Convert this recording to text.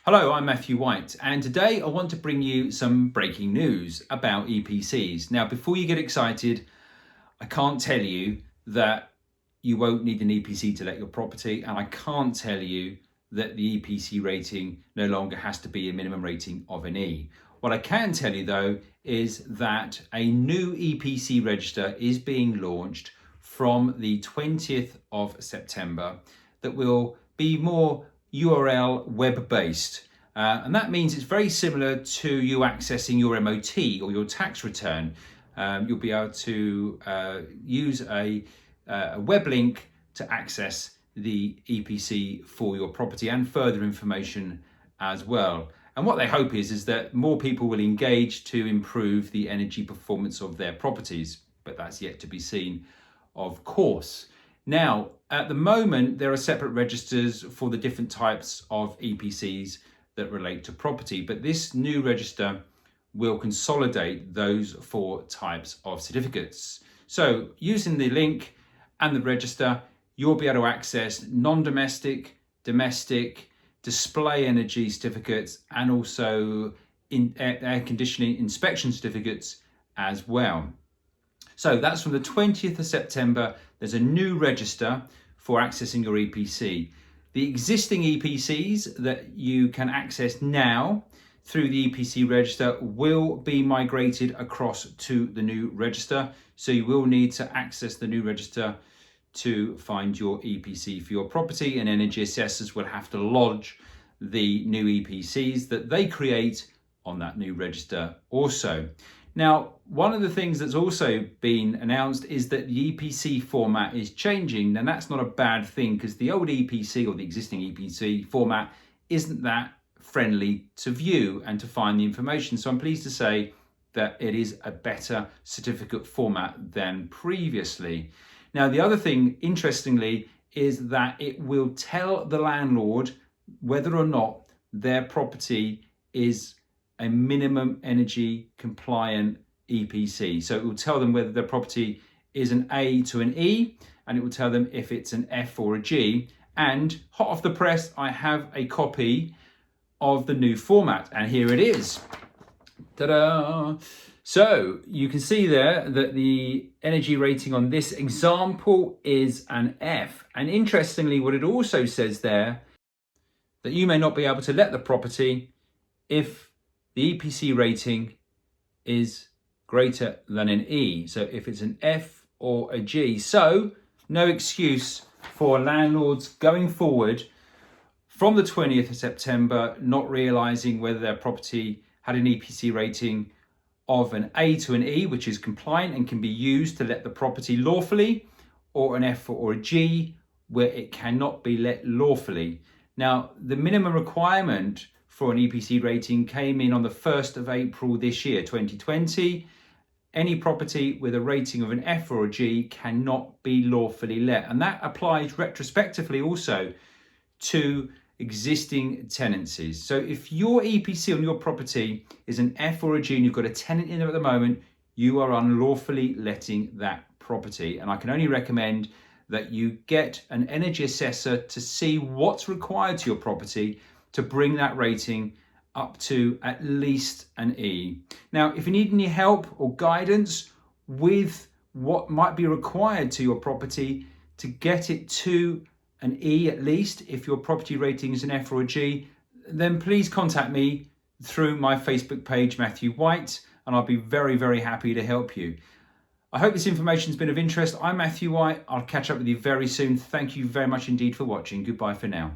Hello, I'm Matthew White, and today I want to bring you some breaking news about EPCs. Now, before you get excited, I can't tell you that you won't need an EPC to let your property, and I can't tell you that the EPC rating no longer has to be a minimum rating of an E. What I can tell you though is that a new EPC register is being launched from the 20th of September that will be more URL web-based. And that means it's very similar to you accessing your MOT or your tax return. You'll be able to use a web link to access the EPC for your property and further information as well. And what they hope is that more people will engage to improve the energy performance of their properties, but that's yet to be seen, of course. Now, at the moment, there are separate registers for the different types of EPCs that relate to property, but this new register will consolidate those four types of certificates. So using the link and the register, you'll be able to access non-domestic, domestic, display energy certificates, and also air conditioning inspection certificates as well. So that's from the 20th of September. There's a new register for accessing your EPC. The existing EPCs that you can access now through the EPC register will be migrated across to the new register. So you will need to access the new register to find your EPC for your property, and energy assessors will have to lodge the new EPCs that they create on that new register also. Now, one of the things that's also been announced is that the EPC format is changing, and that's not a bad thing because the old EPC or the existing EPC format isn't that friendly to view and to find the information. So I'm pleased to say that it is a better certificate format than previously. Now, the other thing, interestingly, is that it will tell the landlord whether or not their property is a minimum energy compliant EPC. So it will tell them whether their property is an A to an E, and it will tell them if it's an F or a G. And hot off the press, I have a copy of the new format, and here it is. Ta-da! So you can see there that the energy rating on this example is an F. And interestingly, what it also says there, that you may not be able to let the property if the EPC rating is greater than an E. So if it's an F or a G. So no excuse for landlords going forward from the 20th of September not realizing whether their property had an EPC rating of an A to an E, which is compliant and can be used to let the property lawfully, or an F or a G, where it cannot be let lawfully. Now, the minimum requirement for an EPC rating came in on the 1st of April this year, 2020. Any property with a rating of an F or a G cannot be lawfully let. And that applies retrospectively also to existing tenancies. So if your EPC on your property is an F or a G and you've got a tenant in there at the moment, you are unlawfully letting that property. And I can only recommend that you get an energy assessor to see what's required to your property to bring that rating up to at least an E. Now, if you need any help or guidance with what might be required to your property to get it to an E at least, if your property rating is an F or a G, then please contact me through my Facebook page, Matthew White, and I'll be very, very happy to help you. I hope this information has been of interest. I'm Matthew White. I'll catch up with you very soon. Thank you very much indeed for watching. Goodbye for now.